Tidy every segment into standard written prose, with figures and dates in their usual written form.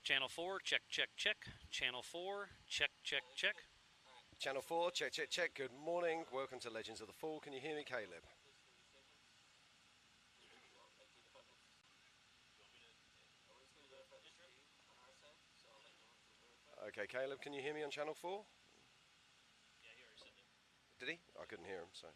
Channel 4, check, check, check. Channel 4, check, check, check. Channel 4, check, check, check. Good morning. Welcome to Legends of the Fall. Can you hear me, Caleb? Okay, Caleb, can you hear me on Channel 4? Yeah, he already said that. Did he? I couldn't hear him, so.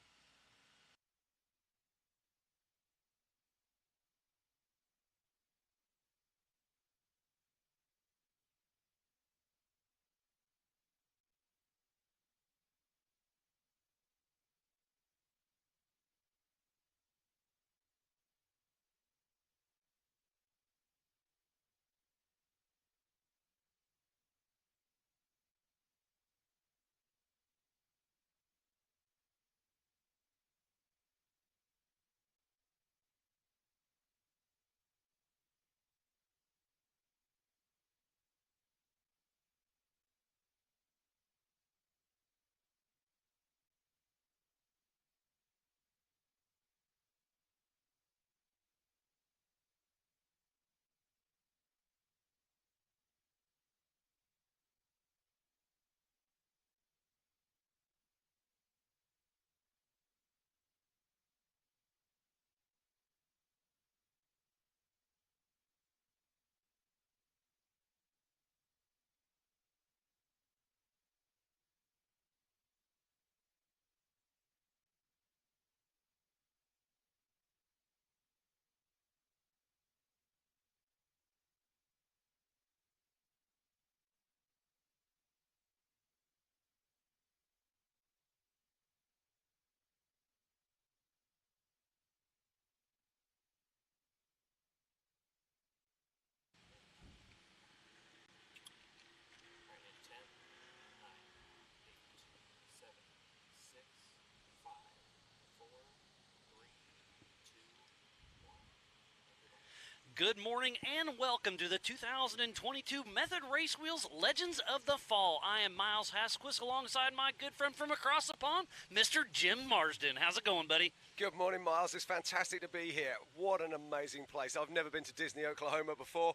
Good morning and welcome to the 2022 Method Race Wheels Legends of the Fall. I am Miles Hasquist alongside my good friend from across the pond, Mr. Jim Marsden. How's it going, buddy? Good morning, Miles. It's fantastic to be here. What an amazing place. I've never been to Disney, Oklahoma before,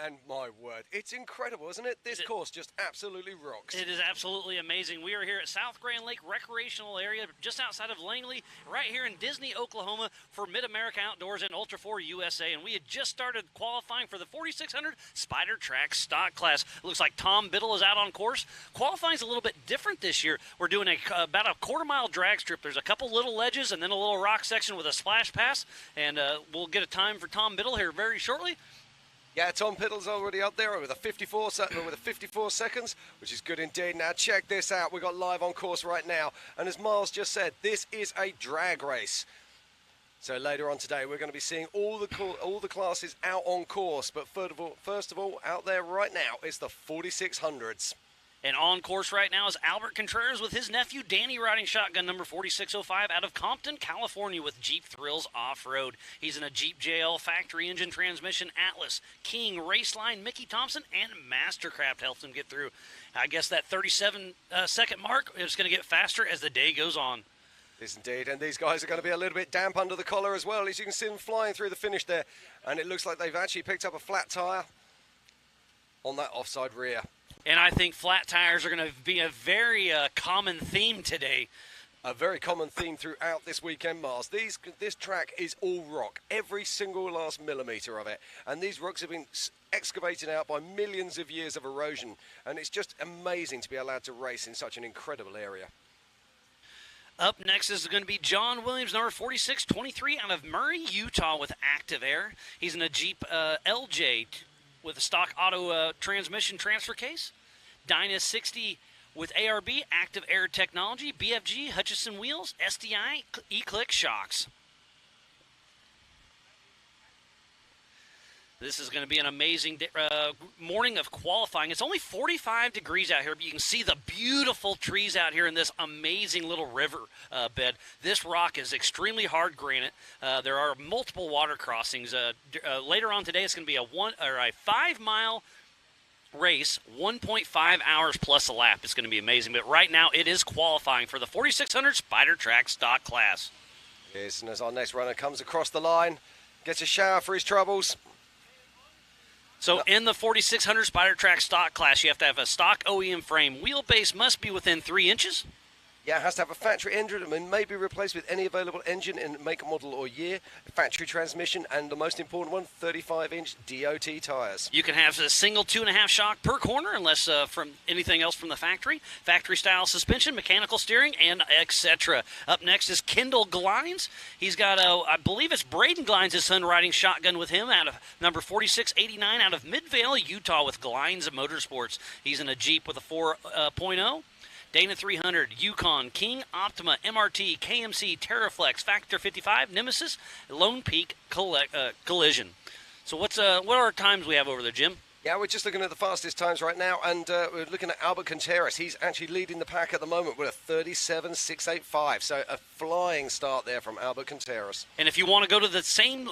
and my word, it's incredible, isn't it? This course just absolutely rocks. It is absolutely amazing. We are here at South Grand Lake Recreational Area, just outside of Langley, right here in Disney, Oklahoma, for Mid-America Outdoors and Ultra 4 USA, and we had just started qualifying for the 4600 Spider Track Stock Class. It looks like Tom Biddle is out on course. Qualifying's a little bit different this year. We're doing about a quarter-mile drag strip. There's a couple little ledges and then a little rock section with a splash pass, and we'll get a time for Tom Biddle here very shortly. Yeah, Tom Biddle's already up there with a 54 seconds, which is good indeed. Now check this out. We've got live on course right now, and as Miles just said, this is a drag race. So later on today, we're going to be seeing all the classes out on course. But first of all, out there right now is the 4600s. And on course right now is Albert Contreras with his nephew Danny riding shotgun number 4605 out of Compton, California with Jeep Thrills Off-Road. He's in a Jeep JL factory engine transmission Atlas, King, Raceline, Mickey Thompson, and Mastercraft helped him get through. I guess that 37-second mark is going to get faster as the day goes on. Yes, indeed, and these guys are going to be a little bit damp under the collar as well. As you can see them flying through the finish there, and it looks like they've actually picked up a flat tyre on that offside rear. And I think flat tires are going to be a very common theme today. A very common theme throughout this weekend, Mars. This track is all rock, every single last millimetre of it. And these rocks have been excavated out by millions of years of erosion. And it's just amazing to be allowed to race in such an incredible area. Up next is going to be John Williams, number 4623, out of Murray, Utah, with Active Air. He's in a Jeep LJ with a stock auto transmission transfer case. Dyna 60 with ARB, Active Air Technology, BFG, Hutchison Wheels, SDI, E-Click Shocks. This is going to be an amazing morning of qualifying. It's only 45 degrees out here, but you can see the beautiful trees out here in this amazing little river bed. This rock is extremely hard granite. There are multiple water crossings. Later on today, it's going to be a 5-mile race, 1.5 hours plus a lap. It's going to be amazing. But right now, it is qualifying for the 4600 Spider Track Stock Class. Yes, and as our next runner comes across the line, gets a shower for his troubles. So in the 4600 Spider Track stock class, you have to have a stock OEM frame. Wheelbase must be within 3 inches. Yeah, it has to have a factory engine and may be replaced with any available engine in make, model, or year, factory transmission, and the most important one, 35-inch DOT tires. You can have a single 2.5 shock per corner, unless from anything else from the factory. Factory-style suspension, mechanical steering, and etc. Up next is Kendall Glines. He's got, I believe it's Braden Glines, his son, riding shotgun with him out of number 4689 out of Midvale, Utah, with Glines Motorsports. He's in a Jeep with a 4.0. Dana 300, Yukon, King, Optima, MRT, KMC, Terraflex, Factor 55, Nemesis, Lone Peak, Collision. So what are our times we have over there, Jim? Yeah, we're just looking at the fastest times right now, and we're looking at Albert Contreras. He's actually leading the pack at the moment with a 37.685. So a flying start there from Albert Contreras. And if you want to go to the same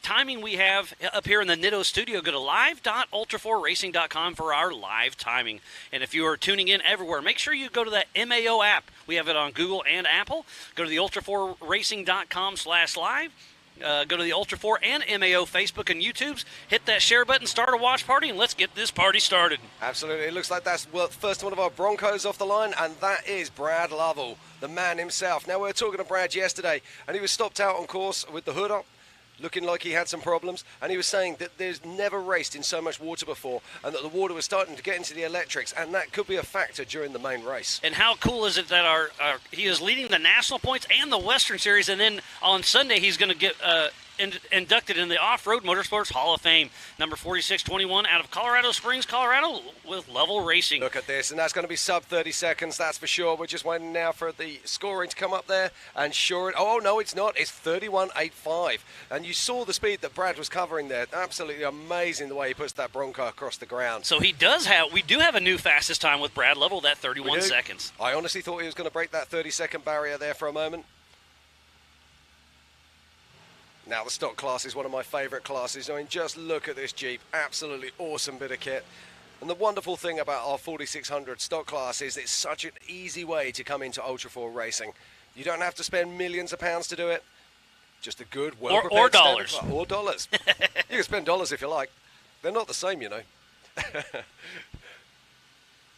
timing we have up here in the Nitto studio, go to live.ultra4racing.com for our live timing. And if you are tuning in everywhere, make sure you go to that MAO app. We have it on Google and Apple. Go to the ultra4racing.com/live. Go to the Ultra 4 and MAO Facebook and YouTubes. Hit that share button, start a watch party, and let's get this party started. Absolutely. It looks like that's first one of our Broncos off the line, and that is Brad Lovell, the man himself. Now, we were talking to Brad yesterday, and he was stopped out on course with the hood up, looking like he had some problems, and he was saying that there's never raced in so much water before, and that the water was starting to get into the electrics, and that could be a factor during the main race. And how cool is it that he is leading the national points and the Western Series, and then on Sunday he's going to get inducted in the Off-Road Motorsports Hall of Fame. Number 4621 out of Colorado Springs, Colorado, with Level Racing. Look at this, and that's going to be sub 30 seconds, that's for sure. We're just waiting now for the scoring to come up there, and sure, oh no, it's not. It's 31.85, and you saw the speed that Brad was covering there. Absolutely amazing the way he puts that Bronco across the ground. So we do have a new fastest time with Brad Lovell, that 31 seconds. I honestly thought he was going to break that 30-second barrier there for a moment. Now, the stock class is one of my favourite classes. I mean, just look at this Jeep. Absolutely awesome bit of kit. And the wonderful thing about our 4600 stock class is it's such an easy way to come into Ultra 4 racing. You don't have to spend millions of pounds to do it. Just a good, well-prepared or dollars. Or dollars. You can spend dollars if you like. They're not the same, you know.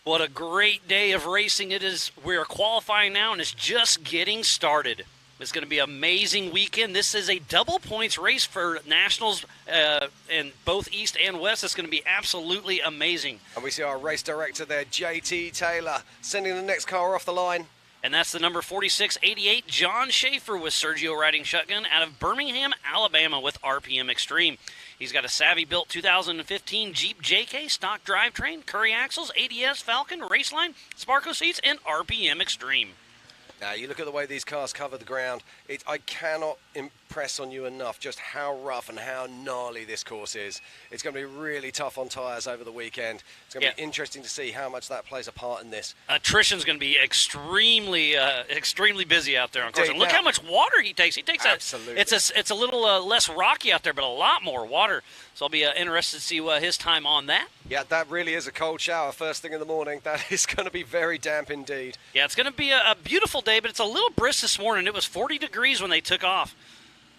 What a great day of racing it is. We're qualifying now, and it's just getting started. It's going to be an amazing weekend. This is a double points race for Nationals in both East and West. It's going to be absolutely amazing. And we see our race director there, JT Taylor, sending the next car off the line. And that's the number 4688, John Schaefer, with Sergio riding shotgun out of Birmingham, Alabama, with RPM Extreme. He's got a Savvy-built 2015 Jeep JK stock drivetrain, Curry axles, ADS Falcon, Raceline, Sparco seats, and RPM Extreme. Now, you look at the way these cars cover the ground. I cannot impress on you enough just how rough and how gnarly this course is. It's going to be really tough on tyres over the weekend. It's going to be interesting to see how much that plays a part in this. Attrition's going to be extremely busy out there on course. And look how much water he takes. He takes absolutely. It's a little less rocky out there, but a lot more water. So I'll be interested to see his time on that. Yeah, that really is a cold shower first thing in the morning. That is going to be very damp indeed. Yeah, it's going to be a beautiful day, but it's a little brisk this morning. It was 40 degrees when they took off.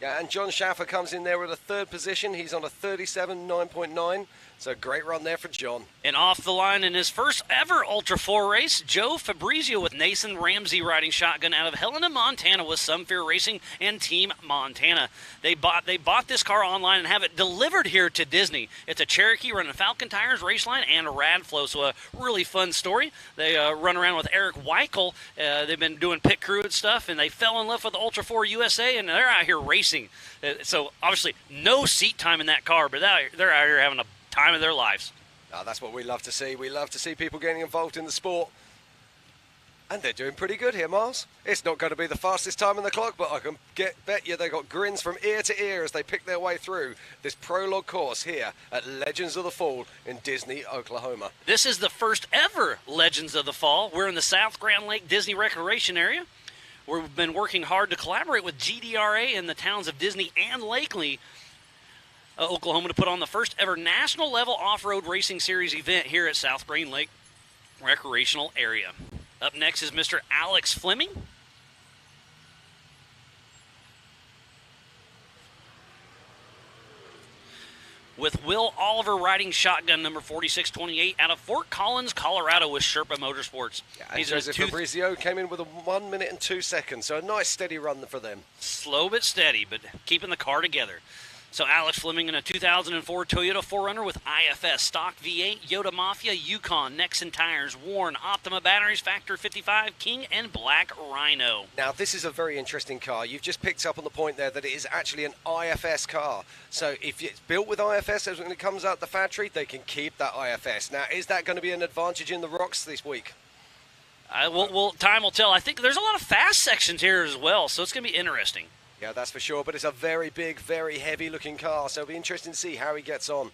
Yeah, and John Schaffer comes in there with a third position. He's on a 37.9.9. So great run there for John. And off the line in his first ever Ultra 4 race, Joe Fabrizio with Nathan Ramsey riding shotgun out of Helena, Montana, with Some Fear Racing and Team Montana. They bought this car online and have it delivered here to Disney. It's a Cherokee running Falcon tires, Raceline, and Radflow. So a really fun story. They run around with Eric Weichel. They've been doing pit crew and stuff, and they fell in love with the Ultra 4 USA, and they're out here racing. So obviously no seat time in that car, but they're out here having a time of their lives. Oh, that's what we love to see. We love to see people getting involved in the sport. And they're doing pretty good here, Miles. It's not going to be the fastest time on the clock, but I can bet you they got grins from ear to ear as they pick their way through this prologue course here at Legends of the Fall in Disney, Oklahoma. This is the first ever Legends of the Fall. We're in the South Grand Lake Disney Recreation Area. We've been working hard to collaborate with GDRA in the towns of Disney and Lakely, Oklahoma, to put on the first ever national level off-road racing series event here at South Green Lake Recreational Area. Up next is Mr. Alex Fleming. with Will Oliver riding shotgun number 4628 out of Fort Collins, Colorado with Sherpa Motorsports. Yeah, and Joseph Fabrizio came in with a 1 minute and 2 seconds, so a nice steady run for them. Slow but steady, but keeping the car together. So Alex Fleming in a 2004 Toyota 4Runner with IFS, stock V8, Yoda Mafia, Yukon, Nexen tires, Warn, Optima batteries, Factor 55, King, and Black Rhino. Now, this is a very interesting car. You've just picked up on the point there that it is actually an IFS car. So if it's built with IFS, when it comes out the factory, they can keep that IFS. Now, is that going to be an advantage in the rocks this week? Well, time will tell. I think there's a lot of fast sections here as well, so it's going to be interesting. Yeah, that's for sure, but it's a very big, very heavy-looking car, so it'll be interesting to see how he gets on.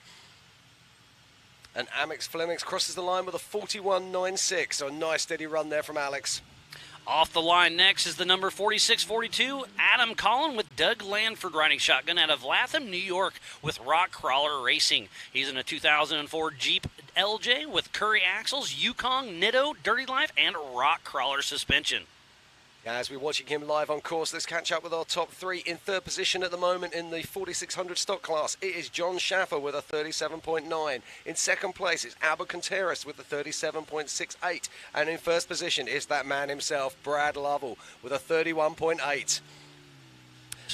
And Amex Flemings crosses the line with a 41.96, so a nice steady run there from Alex. Off the line next is the number 4642, Adam Collin with Doug Lanford riding shotgun out of Latham, New York with Rock Crawler Racing. He's in a 2004 Jeep LJ with Curry axles, Yukon, Nitto, Dirty Life, and Rock Crawler suspension. As we're watching him live on course, let's catch up with our top three. In third position at the moment in the 4600 stock class, it is John Schaffer with a 37.9. In second place, it's Albert Contreras with a 37.68. And in first position is that man himself, Brad Lovell, with a 31.8.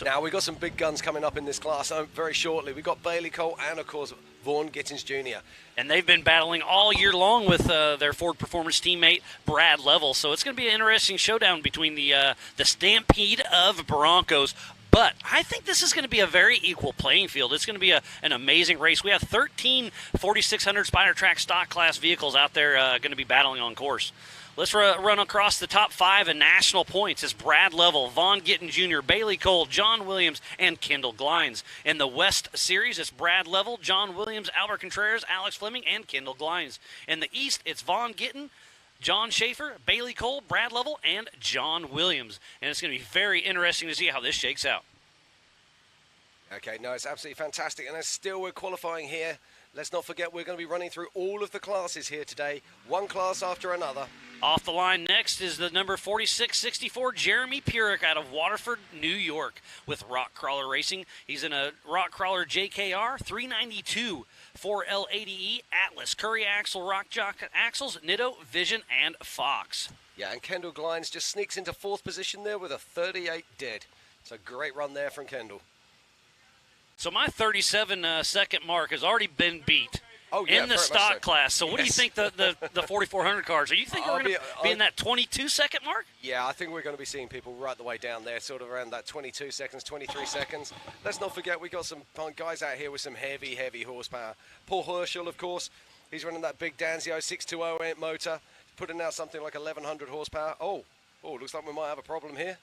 Now, we've got some big guns coming up in this class very shortly. We've got Bailey Cole and, of course, Vaughn Gittins Jr. And they've been battling all year long with their Ford Performance teammate, Brad Lovell. So it's going to be an interesting showdown between the stampede of Broncos. But I think this is going to be a very equal playing field. It's going to be an amazing race. We have 13 4600 Spider Track stock class vehicles out there going to be battling on course. Let's run across the top five in national points. It's Brad Lovell, Vaughn Gittins Jr., Bailey Cole, John Williams, and Kendall Glines. In the West Series, it's Brad Lovell, John Williams, Albert Contreras, Alex Fleming, and Kendall Glines. In the East, it's Vaughn Gittin, John Schaefer, Bailey Cole, Brad Lovell, and John Williams. And it's going to be very interesting to see how this shakes out. Okay, no, it's absolutely fantastic. And still we're qualifying here. Let's not forget we're going to be running through all of the classes here today, one class after another. Off the line next is the number 4664, Jeremy Purick out of Waterford, New York with Rock Crawler Racing. He's in a Rock Crawler JKR 392 4L80E Atlas, Curry Axle, Rock Jock Axles, Nitto, Vision, and Fox. Yeah, and Kendall Glines just sneaks into fourth position there with a 38 dead. It's a great run there from Kendall. So my 37-second mark has already been beat in the stock class. So what do you think the 4400 cars? Are you think we're going to be in that 22-second mark? Yeah, I think we're going to be seeing people right the way down there, sort of around that 22 seconds, 23 seconds. Let's not forget we got some guys out here with some heavy, heavy horsepower. Paul Herschel, of course, he's running that big Danzio 620 motor, putting out something like 1100 horsepower. Oh, looks like we might have a problem here.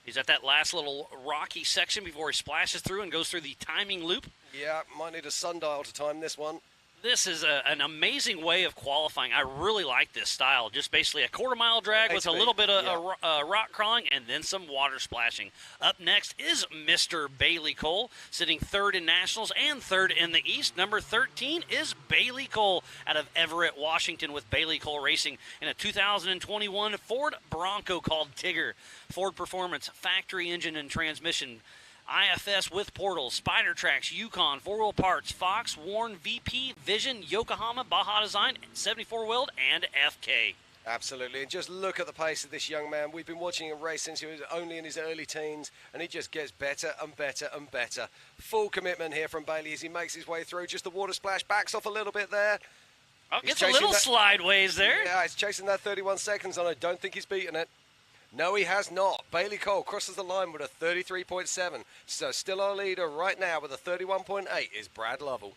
He's at that last little rocky section before he splashes through and goes through the timing loop. Yeah, might need a sundial to time this one. This is an amazing way of qualifying. I really like this style. Just basically a quarter-mile drag with a little bit of rock crawling and then some water splashing. Up next is Mr. Bailey Cole, sitting third in Nationals and third in the East. Number 13 is Bailey Cole out of Everett, Washington with Bailey Cole Racing in a 2021 Ford Bronco called Tigger. Ford Performance, factory engine and transmission. IFS with portals, Spider Tracks, Yukon, 4-wheel parts, Fox, Warn, VP, Vision, Yokohama, Baja Design, 74-wheeled, and FK. Absolutely, and just look at the pace of this young man. We've been watching him race since he was only in his early teens, and he just gets better and better and better. Full commitment here from Bailey as he makes his way through. Just the water splash backs off a little bit there. Oh, gets a little slideways there. Yeah, he's chasing that 31 seconds, and I don't think he's beaten it. No, he has not. Bailey Cole crosses the line with a 33.7. So still our leader right now with a 31.8 is Brad Lovell.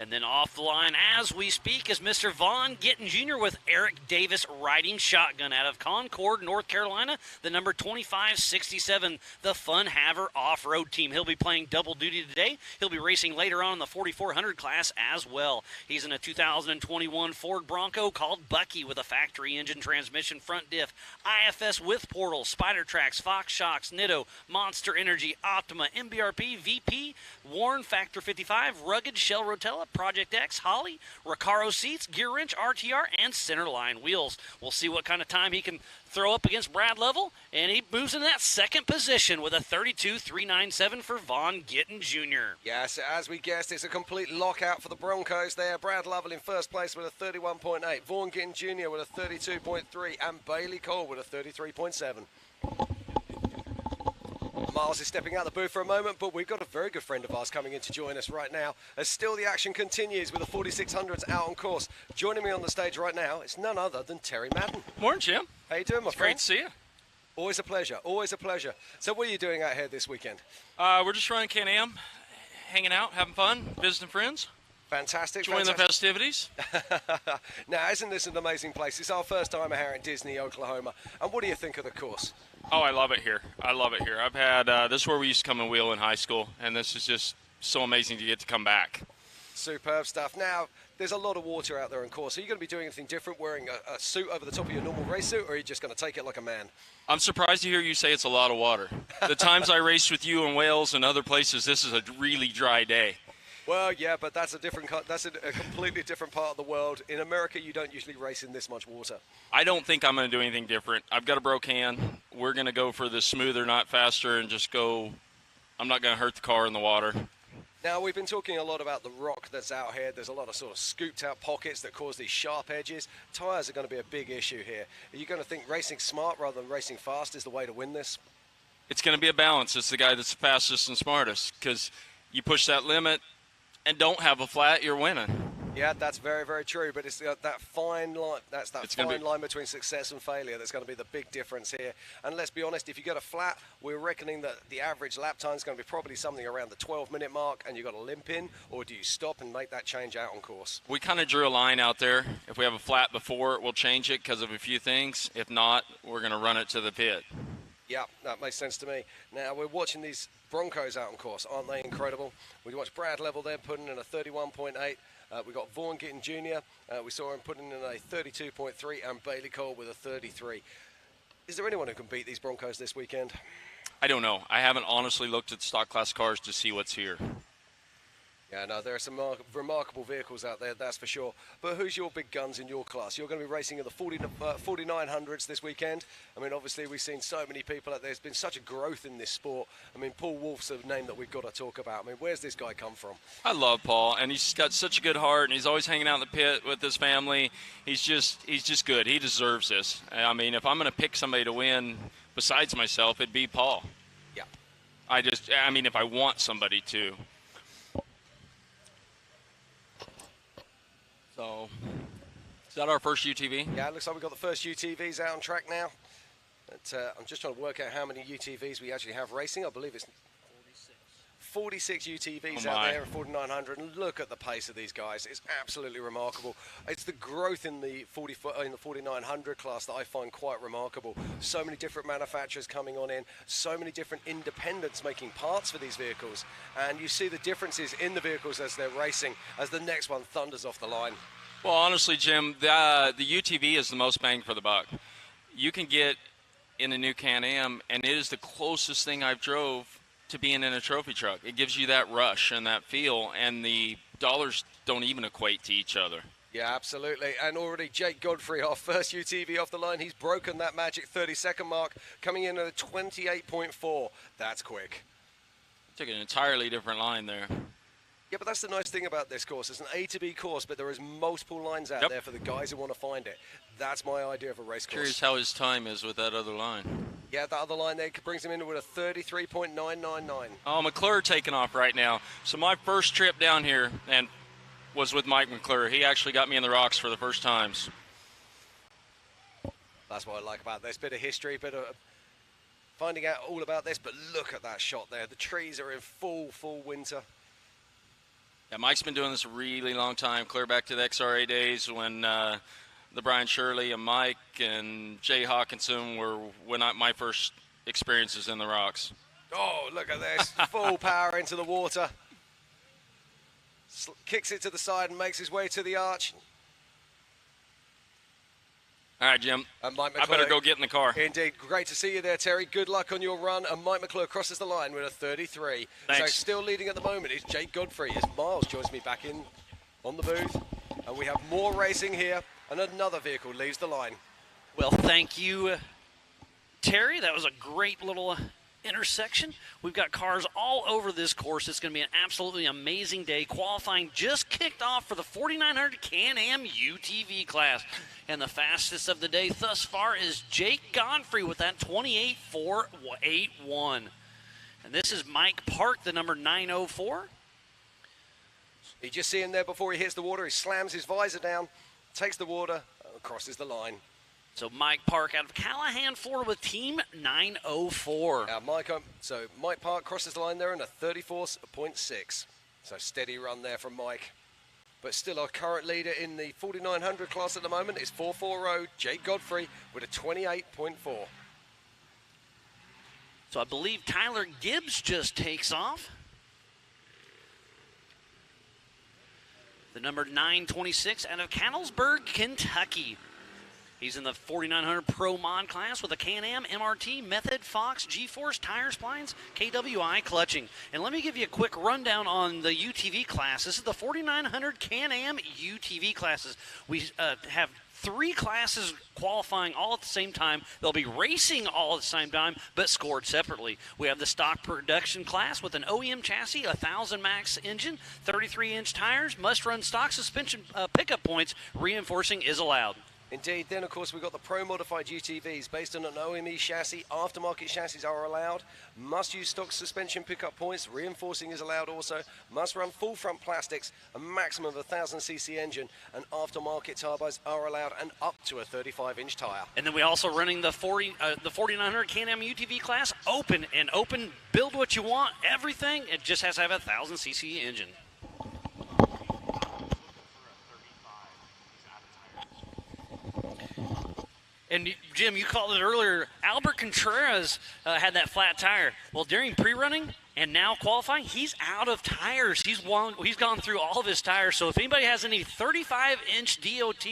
And then off the line as we speak is Mr. Vaughn Gittins Jr. with Eric Davis riding shotgun out of Concord, North Carolina, the number 2567, the Fun Haver Off-Road Team. He'll be playing double duty today. He'll be racing later on in the 4400 class as well. He's in a 2021 Ford Bronco called Bucky with a factory engine transmission front diff, IFS with portals, Spider Tracks, Fox Shocks, Nitto, Monster Energy, Optima, MBRP, VP, Warn, Factor 55, Rugged, Shell Rotella, Project X, Holly, Recaro seats, gear wrench, RTR, and centerline wheels. We'll see what kind of time he can throw up against Brad Level, and he moves in that second position with a 32.397 for Vaughn Gittin Jr. Yes, as we guessed, it's a complete lockout for the Broncos there. Brad Lovell in first place with a 31.8, Vaughn Gittin Jr. with a 32.3, and Bailey Cole with a 33.7. Miles is stepping out of the booth for a moment, but we've got a very good friend of ours coming in to join us right now, as still the action continues with the 4600s out on course. Joining me on the stage right now, it's none other than Terry Madden. Morning, Jim. How you doing, my It's friend? great to see you. Always a pleasure, always a pleasure. So what are you doing out here this weekend? We're just running Can-Am, hanging out, having fun, visiting friends, Fantastic. enjoying the festivities. Now, isn't this an amazing place? It's our first time here in Disney, Oklahoma. And what do you think of the course? Oh, I love it here. I love it here. I've had, this is where we used to come and wheel in high school, and this is just so amazing to get to come back. Superb stuff. Now, there's a lot of water out there on course. Are you going to be doing anything different, wearing a suit over the top of your normal race suit, or are you just going to take it like a man? I'm surprised to hear you say it's a lot of water. The times I raced with you in Wales and other places, this is a really dry day. Well, yeah, but that's a completely different part of the world. In America, you don't usually race in this much water. I don't think I'm going to do anything different. I've got a Brocan. We're going to go for the smoother, not faster, and just go. I'm not going to hurt the car in the water. Now, we've been talking a lot about the rock that's out here. There's a lot of sort of scooped out pockets that cause these sharp edges. Tyres are going to be a big issue here. Are you going to think racing smart rather than racing fast is the way to win this? It's going to be a balance. It's the guy that's the fastest and smartest, because you push that limit and don't have a flat, you're winning. Yeah, that's very, very true. But it's that fine line. That's that fine line between success and failure that's going to be the big difference here. And let's be honest, if you get a flat, we're reckoning that the average lap time is going to be probably something around the 12-minute mark, and you've got to limp in, or do you stop and make that change out on course? We kind of drew a line out there. If we have a flat before it, we'll change it because of a few things. If not, we're going to run it to the pit. Yeah, that makes sense to me. Now, we're watching these Broncos out on course. Aren't they incredible? We watched Brad Level there putting in a 31.8. We got Vaughn Gittin Jr. We saw him putting in a 32.3, and Bailey Cole with a 33. Is there anyone who can beat these Broncos this weekend? I don't know. I haven't honestly looked at stock class cars to see what's here. Yeah, no, there are some remarkable vehicles out there, that's for sure. But who's your big guns in your class? You're going to be racing in the 4900s this weekend. I mean, obviously, we've seen so many people out there. There's been such a growth in this sport. I mean, Paul Wolf's a name that we've got to talk about. I mean, where's this guy come from? I love Paul, and he's got such a good heart, and he's always hanging out in the pit with his family. He's just good. He deserves this. I mean, if I'm going to pick somebody to win besides myself, it'd be Paul. Yeah. I mean, if I want somebody to. So, is that our first UTV? Yeah, it looks like we've got the first UTVs out on track now. But, I'm just trying to work out how many UTVs we actually have racing. I believe it's 46 UTVs out there in 4900, and look at the pace of these guys. It's absolutely remarkable. It's the growth in the 4900 class that I find quite remarkable. So many different manufacturers coming on in, so many different independents making parts for these vehicles, and you see the differences in the vehicles as they're racing, as the next one thunders off the line. Well, honestly, Jim, the UTV is the most bang for the buck. You can get in a new Can-Am, and it is the closest thing I've drove to being in a trophy truck. It gives you that rush and that feel, and the dollars don't even equate to each other. Yeah, absolutely. And already Jake Godfrey, our first UTV off the line, he's broken that magic 30-second mark, coming in at a 28.4. That's quick. Took an entirely different line there. Yeah, but that's the nice thing about this course. It's an A to B course, but there is multiple lines out there for the guys who want to find it. That's my idea of a race course. Curious how his time is with that other line. Yeah, that other line there brings him in with a 33.999. Oh, McClure taking off right now. So my first trip down here and was with Mike McClure. He actually got me in the rocks for the first times. That's what I like about this. Bit of history, bit of finding out all about this, but look at that shot there. The trees are in full winter. Yeah, Mike's been doing this a really long time, clear back to the XRA days when the Brian Shirley and Mike and Jay Hawkinson were my first experiences in the rocks. Oh, look at this. Full power into the water. Kicks it to the side and makes his way to the arch. All right, Jim. And Mike I McClure, better go get in the car. Indeed. Great to see you there, Terry. Good luck on your run. And Mike McClure crosses the line with a 33. Thanks. So still leading at the moment is Jake Godfrey as Miles joins me back in on the booth. And we have more racing here, and another vehicle leaves the line. Well, thank you, Terry. That was a great little intersection. We've got cars all over this course. It's going to be an absolutely amazing day. Qualifying just kicked off for the 4900 Can-Am UTV class. And the fastest of the day thus far is Jake Godfrey with that 28.481. And this is Mike Park, the number 904. You just see him there before he hits the water. He slams his visor down, takes the water, crosses the line. So Mike Park out of Callahan, Florida with team 904. Mike Park crosses the line there in a 34.6. So steady run there from Mike. But still our current leader in the 4900 class at the moment is 440 Jake Godfrey with a 28.4. So I believe Tyler Gibbs just takes off. The number 926 out of Cattlesburg, Kentucky. He's in the 4900 Pro Mod class with a Can-Am, MRT, Method, Fox, G-Force, tire splines, KWI clutching. And let me give you a quick rundown on the UTV class. This is the 4900 Can-Am UTV classes. We have 3 classes qualifying all at the same time. They'll be racing all at the same time, but scored separately. We have the stock production class with an OEM chassis, 1,000 max engine, 33-inch tires, must-run stock suspension pickup points. Reinforcing is allowed. Indeed. Then, of course, we've got the pro-modified UTVs based on an OME chassis. Aftermarket chassis are allowed. Must use stock suspension pickup points. Reinforcing is allowed also. Must run full front plastics. A maximum of 1,000cc engine. And aftermarket turbos are allowed, and up to a 35-inch tire. And then we also running the 4900 Can-Am UTV class open. And open, build what you want, everything. It just has to have a 1,000cc engine. And Jim, you called it earlier, Albert Contreras had that flat tire. Well, during pre-running and now qualifying, he's out of tires. He's gone through all of his tires. So if anybody has any 35-inch DOT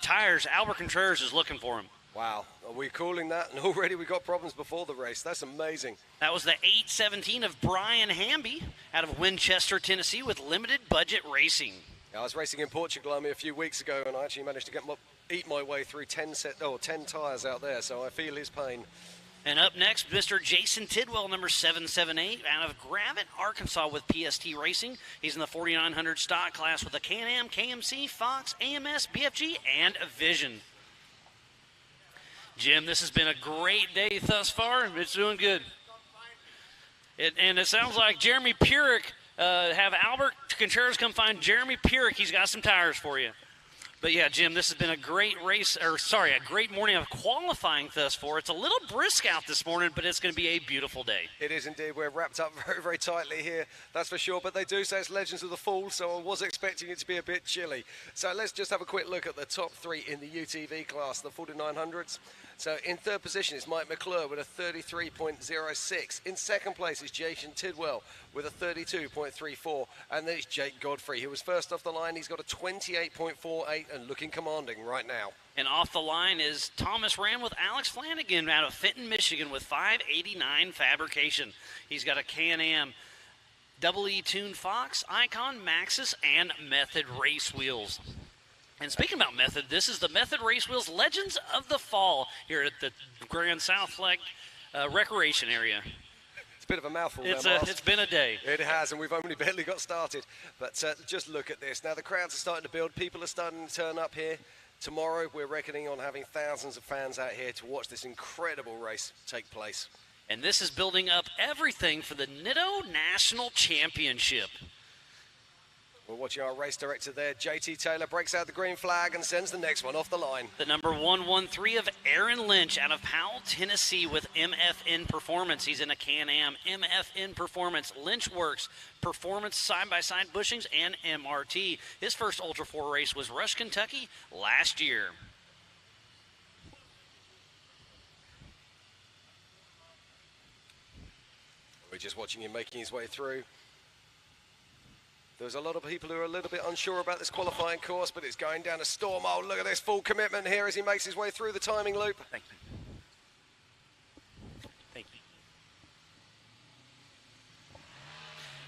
tires, Albert Contreras is looking for him. Wow, are we calling that? And already we got problems before the race. That's amazing. That was the 817 of Brian Hamby out of Winchester, Tennessee with Limited Budget Racing. I was racing in Portugal a few weeks ago, and I actually managed to eat my way through 10 tires out there, so I feel his pain. And up next, Mr. Jason Tidwell, number 778, out of Gravette, Arkansas with PST Racing. He's in the 4900 stock class with a Can-Am, KMC, Fox, AMS, BFG, and Vision. Jim, this has been a great day thus far. It's doing good. And it sounds like Jeremy Purick, have Albert Contreras come find Jeremy Purick. He's got some tires for you. But yeah, Jim, this has been a great a great morning of qualifying thus far. It's a little brisk out this morning, but it's going to be a beautiful day. It is indeed. We're wrapped up very, very tightly here, that's for sure. But they do say it's Legends of the Fall, so I was expecting it to be a bit chilly. So let's just have a quick look at the top 3 in the UTV class, the 4900s. So in third position is Mike McClure with a 33.06. In second place is Jason Tidwell with a 32.34. And then it's Jake Godfrey, who was first off the line. He's got a 28.48 and looking commanding right now. And off the line is Thomas Ram with Alex Flanagan out of Fenton, Michigan with 589 Fabrication. He's got a Can-Am Double E-Tune Fox, Icon, Maxxis, and Method race wheels. And speaking about Method, this is the Method Race Wheels Legends of the Fall here at the Grand South Lake Recreation Area. It's a bit of a mouthful. It's been a day. It has, and we've only barely got started. But just look at this. Now the crowds are starting to build. People are starting to turn up here. Tomorrow we're reckoning on having thousands of fans out here to watch this incredible race take place. And this is building up everything for the Nitto National Championship. We're watching our race director there. JT Taylor breaks out the green flag and sends the next one off the line. The number 113 of Aaron Lynch out of Powell, Tennessee with MFN Performance. He's in a Can-Am MFN Performance. Lynch Works Performance side-by-side bushings and MRT. His first Ultra 4 race was Rush, Kentucky last year. We're just watching him making his way through. There's a lot of people who are a little bit unsure about this qualifying course, but it's going down a storm. Oh, look at this full commitment here as he makes his way through the timing loop. Thank you. Thank you.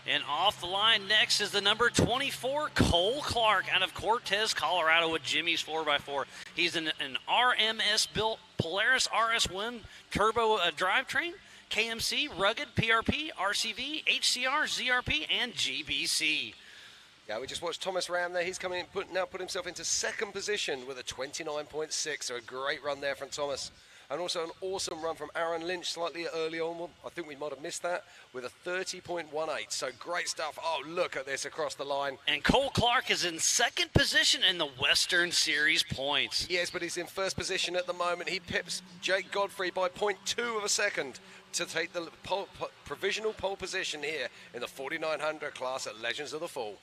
And off the line next is the number 24, Cole Clark, out of Cortez, Colorado, with Jimmy's 4x4. He's an RMS-built Polaris RS1 turbo drivetrain, KMC, rugged, PRP, RCV, HCR, ZRP, and GBC. Yeah, we just watched Thomas Ram there. He's coming in, now put himself into second position with a 29.6, so a great run there from Thomas. And also an awesome run from Aaron Lynch slightly early on. I think we might have missed that with a 30.18. So great stuff. Oh, look at this across the line. And Cole Clark is in second position in the Western Series points. Yes, but he's in first position at the moment. He pips Jake Godfrey by 0.2 of a second to take the provisional pole position here in the 4900 class at Legends of the Fall.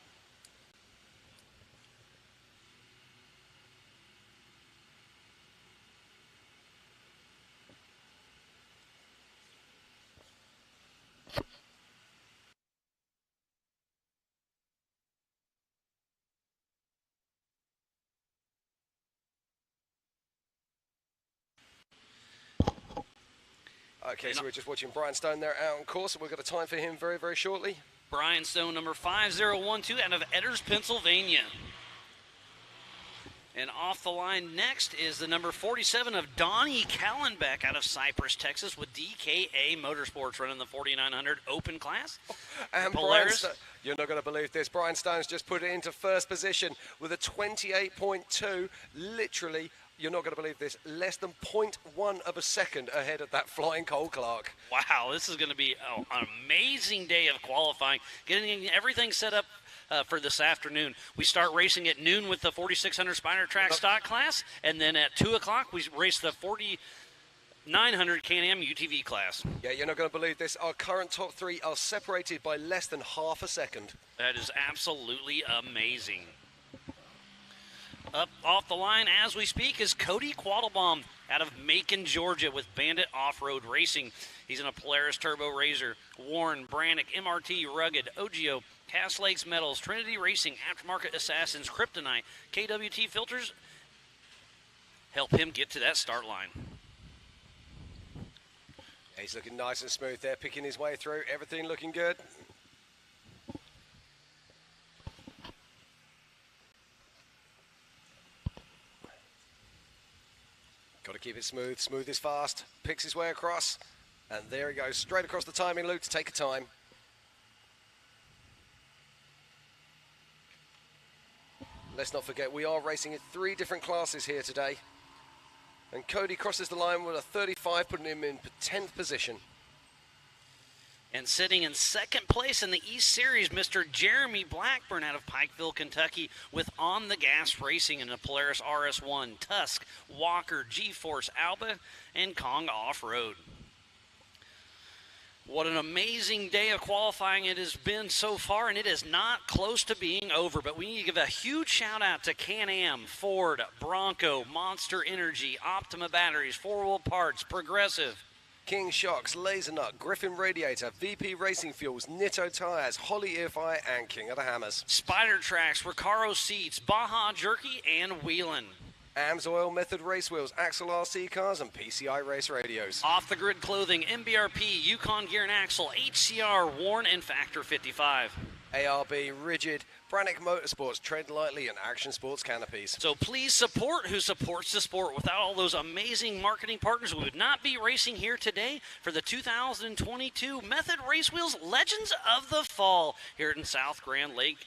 Okay, so we're just watching Brian Stone there out on course, and we've got a time for him very, very shortly. Brian Stone, number 5012, out of Edders, Pennsylvania. And off the line next is the number 47 of Donnie Callenbeck, out of Cypress, Texas, with DKA Motorsports, running the 4900 Open class. And Polaris. You're not going to believe this. Brian Stone's just put it into first position with a 28.2, literally. You're not going to believe this, less than 0.1 of a second ahead of that flying Cole Clark. Wow, this is going to be an amazing day of qualifying, getting everything set up for this afternoon. We start racing at noon with the 4600 Spider Track stock class, and then at 2 o'clock we race the 4900 Can-Am UTV class. Yeah, you're not going to believe this. Our current top three are separated by less than half a second. That is absolutely amazing. Up off the line as we speak is Cody Quattlebaum out of Macon, Georgia, with Bandit Off-Road Racing. He's in a Polaris Turbo Razor, Warren, Branik, MRT, Rugged, OGO, Cass Lakes Metals, Trinity Racing, Aftermarket Assassins, Kryptonite, KWT Filters. Help him get to that start line. Yeah, he's looking nice and smooth there, picking his way through. Everything looking good. Got to keep it smooth. Smooth is fast. Picks his way across. And there he goes, straight across the timing loop to take a time. Let's not forget, we are racing in 3 different classes here today. And Cody crosses the line with a 35, putting him in 10th position. And sitting in second place in the East Series, Mr. Jeremy Blackburn out of Pikeville, Kentucky, with On the Gas Racing in the Polaris RS1, Tusk, Walker, G-Force, Alba, and Kong Off-Road. What an amazing day of qualifying it has been so far, and it is not close to being over. But we need to give a huge shout-out to Can-Am, Ford, Bronco, Monster Energy, Optima Batteries, 4-Wheel Parts, Progressive, King Shocks, Laser Nut, Griffin Radiator, VP Racing Fuels, Nitto Tires, Holly EFI, and King of the Hammers. Spider Tracks, Recaro Seats, Baja Jerky, and Wheelin'. AMSOIL, Method Race Wheels, Axle RC Cars, and PCI Race Radios. Off the Grid Clothing, MBRP, Yukon Gear and Axle, HCR, Warren, and Factor 55. ARB, Rigid, Branik Motorsports, Tread Lightly, and Action Sports Canopies. So please support who supports the sport. Without all those amazing marketing partners, we would not be racing here today for the 2022 Method Race Wheels Legends of the Fall here in South Grand Lake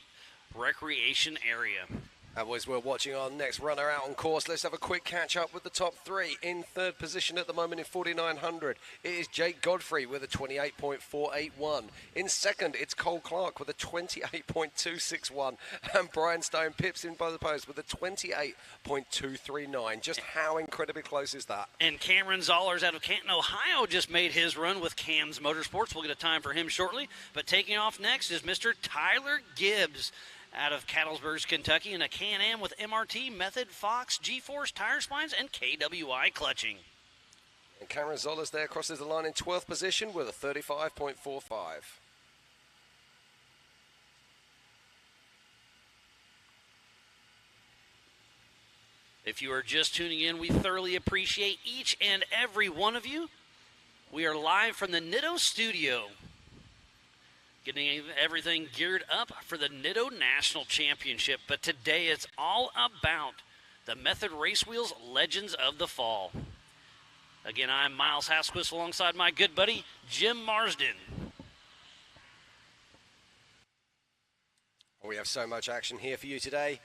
Recreation Area. And as we're watching our next runner out on course, let's have a quick catch up with the top 3. In third position at the moment in 4900, it is Jake Godfrey with a 28.481. In second, it's Cole Clark with a 28.261. And Brian Stone pips in by the post with a 28.239. Just how incredibly close is that? And Cameron Zollers out of Canton, Ohio just made his run with Cam's Motorsports. We'll get a time for him shortly. But taking off next is Mr. Tyler Gibbs out of Cattlesburg, Kentucky, in a Can-Am with MRT, Method, Fox, G-Force, Tire Spines, and KWI Clutching. And Cameron Zollers there crosses the line in 12th position with a 35.45. If you are just tuning in, we thoroughly appreciate each and every one of you. We are live from the Nitto studio. Getting everything geared up for the Nitto National Championship. But today it's all about the Method Race Wheels Legends of the Fall. Again, I'm Miles Hasquist alongside my good buddy, Jim Marsden. We have so much action here for you today.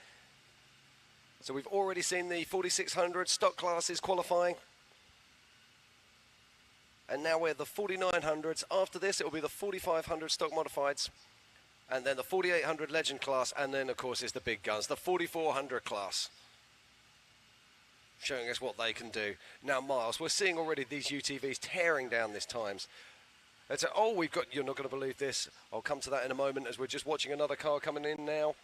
So we've already seen the 4600 stock classes qualifying. And now we're the 4900s. After this, it will be the 4500 stock modifieds. And then the 4800 legend class. And then, of course, is the big guns, the 4400 class. Showing us what they can do. Now, Miles, we're seeing already these UTVs tearing down this times. Oh, we've got, you're not going to believe this. I'll come to that in a moment as we're just watching another car coming in now.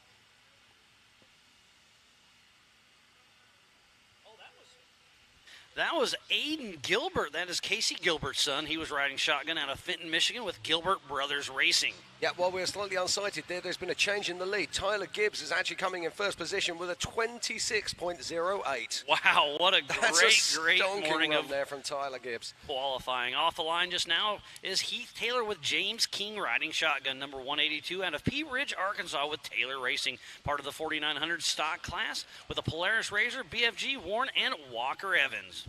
That was Aiden Gilbert. That is Casey Gilbert's son. He was riding shotgun out of Fenton, Michigan with Gilbert Brothers Racing. Yeah, while we're slightly unsighted there's been a change in the lead. Tyler Gibbs is actually coming in first position with a 26.08. Wow, what a great morning of there from Tyler Gibbs. Qualifying. Off the line just now is Heath Taylor with James King riding shotgun, number 182 out of Pea Ridge, Arkansas with Taylor Racing, part of the 4900 stock class with a Polaris Razor, BFG, Warren, and Walker Evans.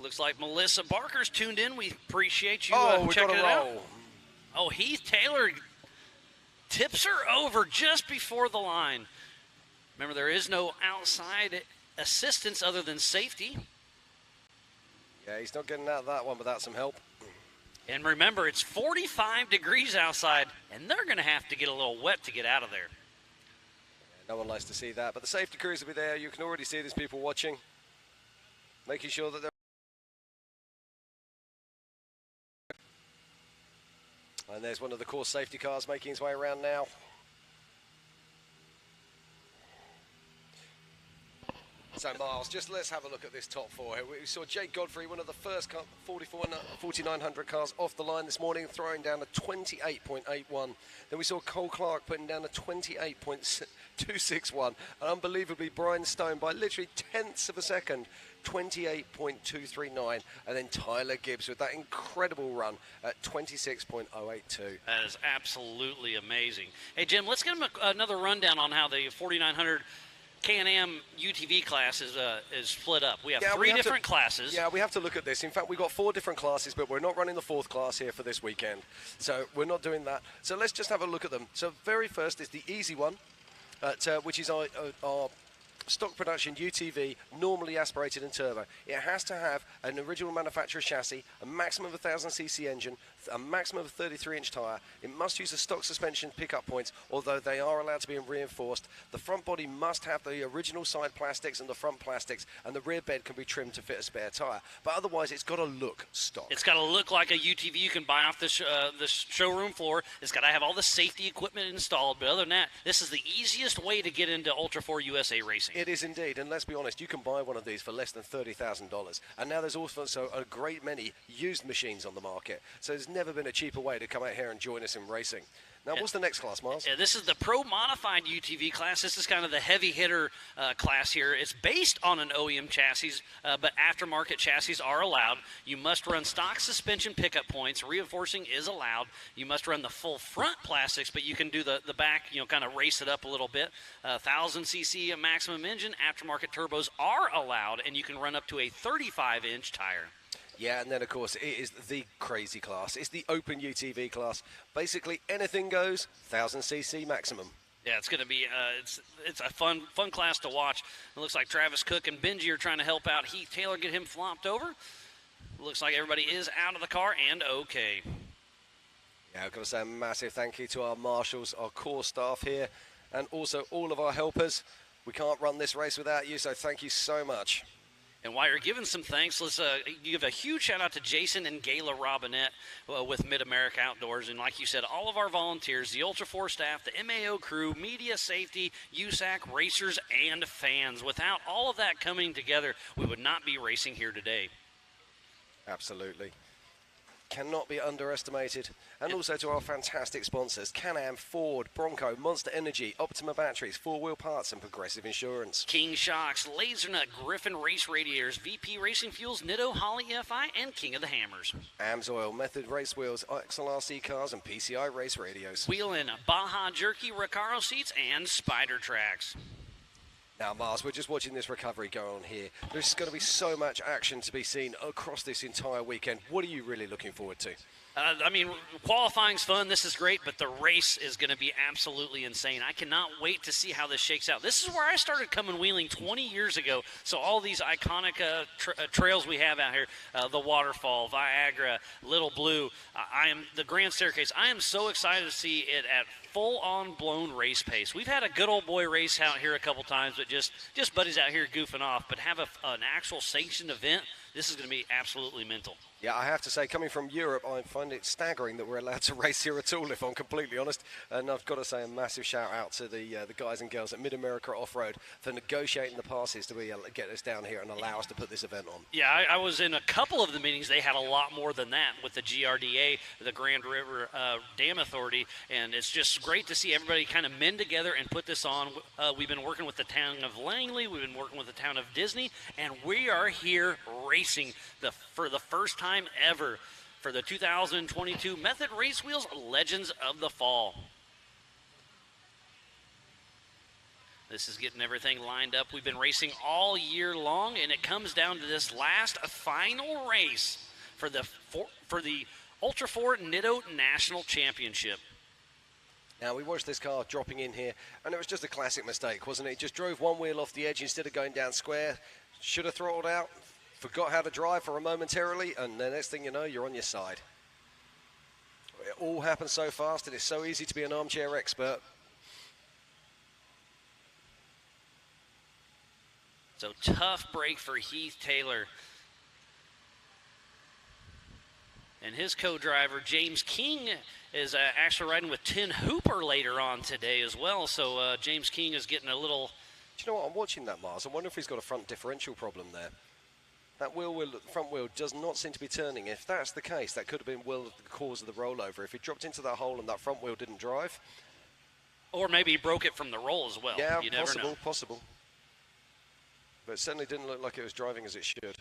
Looks like Melissa Barker's tuned in. We appreciate you checking it out. Oh, Heath Taylor tips her over just before the line. Remember, there is no outside assistance other than safety. Yeah, he's not getting out of that one without some help. And remember, it's 45 degrees outside, and they're going to have to get a little wet to get out of there. No one likes to see that, but the safety crews will be there. You can already see there's people watching, making sure that they're... And there's one of the course safety cars making his way around now. So, Miles, just let's have a look at this top four here. We saw Jake Godfrey, one of the first 4900 cars off the line this morning, throwing down a 28.81. Then we saw Cole Clark putting down a 28.261. And unbelievably, Brian Stone, by literally tenths of a second, 28.239. And then Tyler Gibbs with that incredible run at 26.082. That is absolutely amazing. Hey, Jim, let's get him another rundown on how the 4900 Can-Am UTV class is split up. We have three different classes. Yeah, we have to look at this. In fact, we've got 4 different classes, but we're not running the 4th class here for this weekend. So we're not doing that. So let's just have a look at them. So very first is the easy one, which is our stock production UTV, normally aspirated and turbo. It has to have an original manufacturer chassis, a maximum of 1000cc engine, a maximum of 33-inch tyre. It must use a stock suspension pickup points, although they are allowed to be reinforced. The front body must have the original side plastics and the front plastics, and the rear bed can be trimmed to fit a spare tyre. But otherwise, it's got to look stock. It's got to look like a UTV you can buy off the showroom floor. It's got to have all the safety equipment installed. But other than that, this is the easiest way to get into Ultra 4 USA racing. It is indeed, and let's be honest, you can buy one of these for less than $30,000. And now there's also a great many used machines on the market. So there's never been a cheaper way to come out here and join us in racing. Now, what's the next class, Miles? Yeah, this is the Pro Modified UTV class. This is kind of the heavy hitter class here. It's based on an OEM chassis, but aftermarket chassis are allowed. You must run stock suspension pickup points. Reinforcing is allowed. You must run the full front plastics, but you can do the back, kind of race it up a little bit. 1000cc maximum engine. Aftermarket turbos are allowed, and you can run up to a 35-inch tire. Yeah, and then, of course, it is the crazy class. It's the open UTV class. Basically, anything goes, 1000cc maximum. Yeah, it's going to be it's a fun class to watch. It looks like Travis Cook and Benji are trying to help out Heath Taylor, get him flopped over. Looks like everybody is out of the car and okay. Yeah, I've got to say a massive thank you to our marshals, our core staff here, and also all of our helpers. We can't run this race without you, so thank you so much. And while you're giving some thanks, let's give a huge shout-out to Jason and Gayla Robinette with Mid-America Outdoors. And like you said, all of our volunteers, the Ultra 4 staff, the MAO crew, media safety, USAC, racers, and fans. Without all of that coming together, we would not be racing here today. Absolutely. cannot be underestimated. And also to our fantastic sponsors, Can-Am, Ford, Bronco, Monster Energy, Optima Batteries, 4-Wheel Parts and Progressive Insurance. King Shocks, Lasernut, Griffin Race Radiators, VP Racing Fuels, Nitto, Holly EFI, and King of the Hammers. AMSOIL, Method Race Wheels, XLRC Cars and PCI Race Radios. Wheelin', Baja Jerky, Recaro Seats, and Spider Tracks. Now, Mars, we're just watching this recovery go on here. There's going to be so much action to be seen across this entire weekend. What are you really looking forward to? I mean, qualifying's fun. This is great, but the race is going to be absolutely insane. I cannot wait to see how this shakes out. This is where I started coming wheeling 20 years ago. So all these iconic trails we have out here, the Waterfall, Viagra, Little Blue, I am the Grand Staircase. I am so excited to see it at full-on blown race pace. We've had a good old boy race out here a couple times, but just buddies out here goofing off. But have an actual sanctioned event, this is going to be absolutely mental. Yeah, I have to say, coming from Europe, I find it staggering that we're allowed to race here at all, if I'm completely honest. And I've got to say a massive shout out to the guys and girls at Mid-America Off-Road for negotiating the passes to be able to get us down here and allow us to put this event on. Yeah, I was in a couple of the meetings. They had a lot more than that with the GRDA, the Grand River Dam Authority, and it's just great to see everybody kind of mend together and put this on. We've been working with the town of Langley, we've been working with the town of Disney, and we are here racing for the first time ever for the 2022 Method Race Wheels Legends of the Fall. This is getting everything lined up. We've been racing all year long, and it comes down to this last final race for the Ultra 4 Nitto National Championship. Now, we watched this car dropping in here, and it was just a classic mistake, wasn't it? It just drove one wheel off the edge instead of going down square. Should have throttled out, forgot how to drive for a momentarily, and the next thing you know, you're on your side. It all happens so fast, and it's so easy to be an armchair expert. So tough break for Heath Taylor. And his co-driver, James King, is actually riding with Tin Hooper later on today as well. So James King is getting a little... Do you know what? I'm watching that, Mars. I wonder if he's got a front differential problem there. That front wheel does not seem to be turning. If that's the case, that could have been the cause of the rollover. If he dropped into that hole and that front wheel didn't drive. Or maybe he broke it from the roll as well. Yeah, you never know. Possible. But it certainly didn't look like it was driving as it should.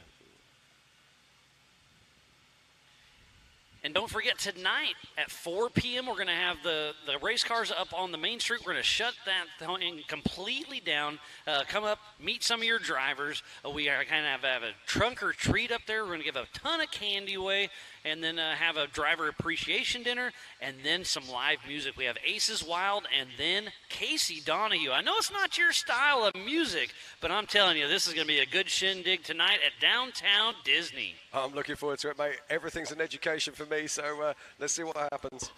And don't forget, tonight at 4 p.m., we're going to have the race cars up on the main street. We're going to shut that thing completely down, come up, meet some of your drivers. We are kind of have a trunk or treat up there. We're going to give a ton of candy away, and then have a driver appreciation dinner, and then some live music. We have Aces Wild, and then Casey Donahue. I know it's not your style of music, but I'm telling you, this is going to be a good shindig tonight at Downtown Disney. I'm looking forward to it, mate. Everything's an education for me, so let's see what happens.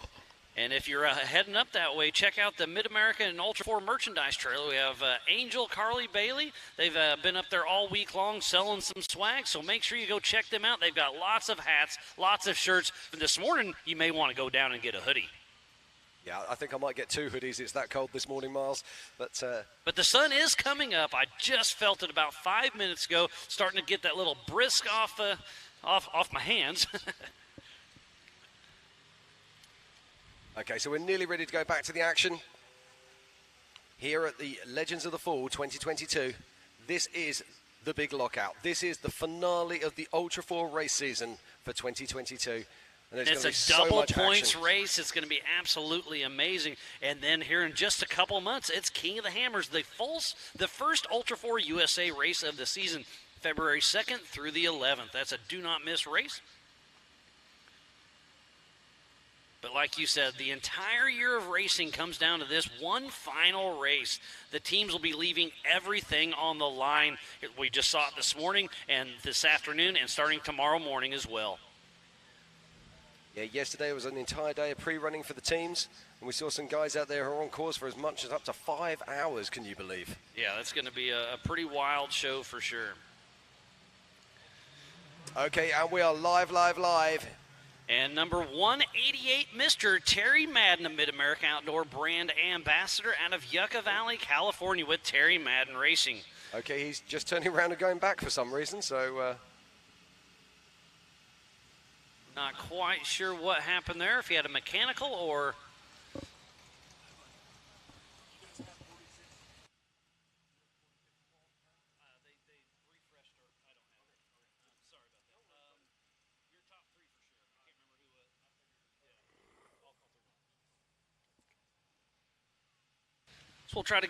And if you're heading up that way, check out the Mid-America and Ultra 4 merchandise trailer. We have Angel, Carly Bailey. They've been up there all week long selling some swag, so make sure you go check them out. They've got lots of hats, lots of shirts. And this morning, you may want to go down and get a hoodie. Yeah, I think I might get 2 hoodies. It's that cold this morning, Miles. But the sun is coming up. I just felt it about 5 minutes ago, starting to get that little brisk off my hands. Okay, so we're nearly ready to go back to the action here at the Legends of the Fall 2022. This is the big lockout. This is the finale of the Ultra 4 race season for 2022. And it's a double points race. It's going to be absolutely amazing. And then here in just a couple of months, it's King of the Hammers, the first Ultra 4 USA race of the season, February 2nd through the 11th. That's a do-not-miss race. But like you said, the entire year of racing comes down to this one final race. The teams will be leaving everything on the line. We just saw it this morning and this afternoon and starting tomorrow morning as well. Yeah, yesterday was an entire day of pre-running for the teams, and we saw some guys out there who are on course for as much as up to 5 hours, can you believe? Yeah, that's going to be a pretty wild show for sure. Okay, and we are live. And number 188, Mr. Terry Madden, a Mid-America Outdoor brand ambassador out of Yucca Valley, California with Terry Madden Racing. Okay, he's just turning around and going back for some reason, so Not quite sure what happened there, if he had a mechanical or... So we'll try to